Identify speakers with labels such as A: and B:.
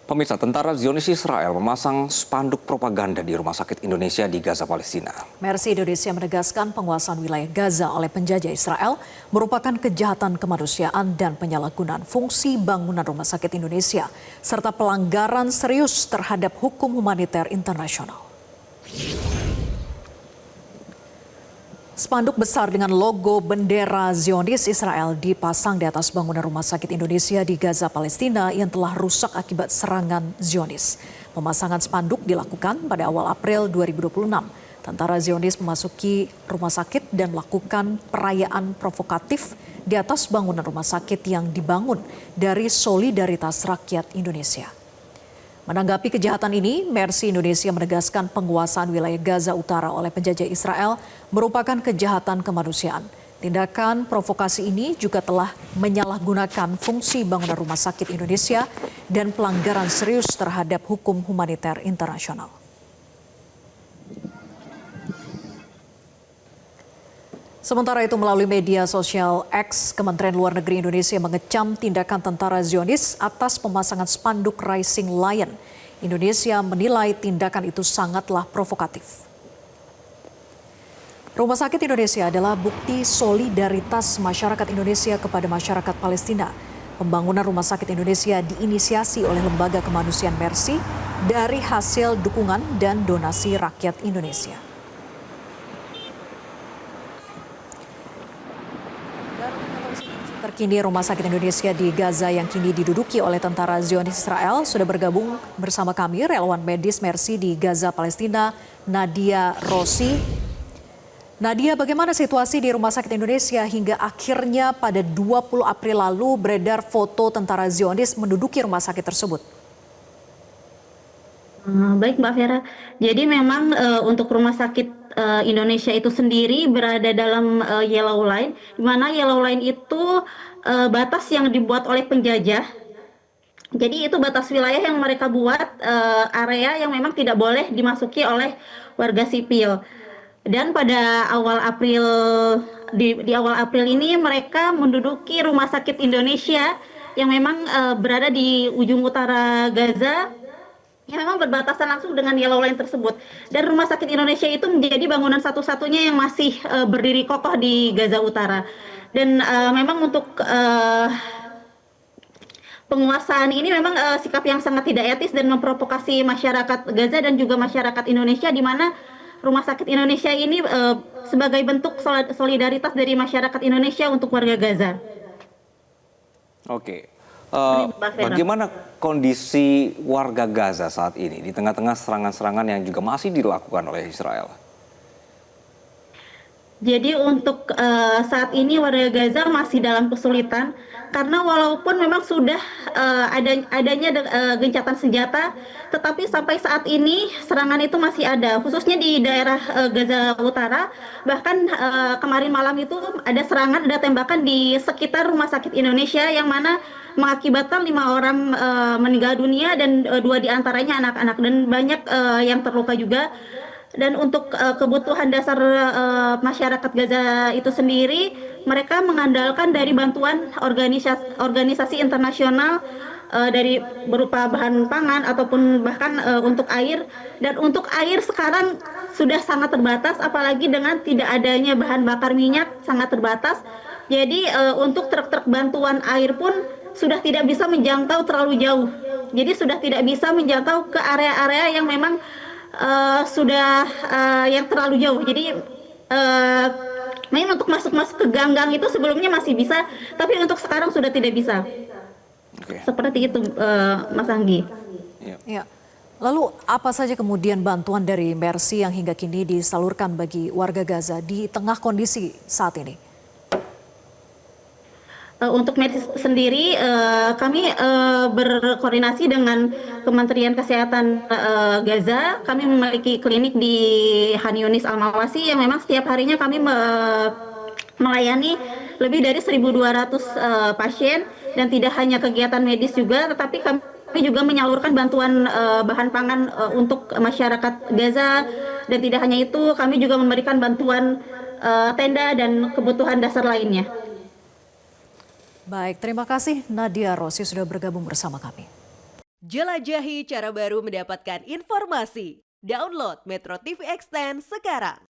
A: Pemirsa, tentara Zionis Israel memasang spanduk propaganda di Rumah Sakit Indonesia di Gaza, Palestina.
B: Mercy Indonesia menegaskan penguasaan wilayah Gaza oleh penjajah Israel merupakan kejahatan kemanusiaan dan penyalahgunaan fungsi bangunan Rumah Sakit Indonesia, serta pelanggaran serius terhadap hukum humaniter internasional. Spanduk besar dengan logo bendera Zionis Israel dipasang di atas bangunan Rumah Sakit Indonesia di Gaza, Palestina yang telah rusak akibat serangan Zionis. Pemasangan spanduk dilakukan pada awal April 2026. Tentara Zionis memasuki rumah sakit dan melakukan perayaan provokatif di atas bangunan rumah sakit yang dibangun dari solidaritas rakyat Indonesia. Menanggapi kejahatan ini, Mercy Indonesia menegaskan penguasaan wilayah Gaza Utara oleh penjajah Israel merupakan kejahatan kemanusiaan. Tindakan provokasi ini juga telah menyalahgunakan fungsi bangunan Rumah Sakit Indonesia dan pelanggaran serius terhadap hukum humaniter internasional. Sementara itu melalui media sosial X, Kementerian Luar Negeri Indonesia mengecam tindakan tentara Zionis atas pemasangan spanduk Rising Lion. Indonesia menilai tindakan itu sangatlah provokatif. Rumah Sakit Indonesia adalah bukti solidaritas masyarakat Indonesia kepada masyarakat Palestina. Pembangunan Rumah Sakit Indonesia diinisiasi oleh Lembaga Kemanusiaan Mercy dari hasil dukungan dan donasi rakyat Indonesia. Terkini Rumah Sakit Indonesia di Gaza yang kini diduduki oleh tentara Zionis Israel sudah bergabung bersama kami relawan medis Mercy di Gaza, Palestina, Nadia Rossi. Nadia, bagaimana situasi di Rumah Sakit Indonesia hingga akhirnya pada 20 April lalu beredar foto tentara Zionis menduduki rumah sakit tersebut?
C: Baik Mbak Vera, jadi memang untuk Rumah Sakit Indonesia itu sendiri berada dalam yellow line, di mana yellow line itu batas yang dibuat oleh penjajah. Jadi itu batas wilayah yang mereka buat, area yang memang tidak boleh dimasuki oleh warga sipil. Dan pada awal April di awal April ini mereka menduduki Rumah Sakit Indonesia yang memang berada di ujung utara Gaza, yang memang berbatasan langsung dengan yellow line tersebut. Dan Rumah Sakit Indonesia itu menjadi bangunan satu-satunya yang masih berdiri kokoh di Gaza Utara. Dan memang untuk penguasaan ini memang sikap yang sangat tidak etis dan memprovokasi masyarakat Gaza dan juga masyarakat Indonesia, di mana Rumah Sakit Indonesia ini sebagai bentuk solidaritas dari masyarakat Indonesia untuk warga Gaza.
A: Oke. Bagaimana kondisi warga Gaza saat ini di tengah-tengah serangan-serangan yang juga masih dilakukan oleh Israel?
C: Jadi untuk saat ini warga Gaza masih dalam kesulitan karena walaupun memang sudah adanya gencatan senjata, tetapi sampai saat ini serangan itu masih ada, khususnya di daerah Gaza Utara. Bahkan kemarin malam itu ada serangan, ada tembakan di sekitar Rumah Sakit Indonesia yang mana mengakibatkan 5 orang meninggal dunia dan 2 diantaranya anak-anak, dan banyak yang terluka juga. Dan untuk kebutuhan dasar masyarakat Gaza itu sendiri, mereka mengandalkan dari bantuan organisasi internasional dari berupa bahan pangan ataupun bahkan untuk air. Dan untuk air sekarang sudah sangat terbatas, apalagi dengan tidak adanya bahan bakar minyak sangat terbatas. Jadi untuk truk-truk bantuan air pun sudah tidak bisa menjangkau terlalu jauh. Jadi sudah tidak bisa menjangkau ke area-area yang memang sudah yang terlalu jauh. Jadi memang untuk masuk ke gang-gang itu sebelumnya masih bisa, tapi untuk sekarang sudah tidak bisa.
A: Oke.
C: Seperti itu, Mas Anggi.
B: Ya. Lalu apa saja kemudian bantuan dari Mercy yang hingga kini disalurkan bagi warga Gaza di tengah kondisi saat ini?
C: Untuk medis sendiri, kami berkoordinasi dengan Kementerian Kesehatan Gaza. Kami memiliki klinik di Khan Yunis Al-Mawasi yang memang setiap harinya kami melayani lebih dari 1.200 pasien, dan tidak hanya kegiatan medis juga, tetapi kami juga menyalurkan bantuan bahan pangan untuk masyarakat Gaza. Dan tidak hanya itu, kami juga memberikan bantuan tenda dan kebutuhan dasar lainnya.
B: Baik, terima kasih Nadia Rossi sudah bergabung bersama kami.
D: Jelajahi cara baru mendapatkan informasi. Download Metro TV Extend sekarang.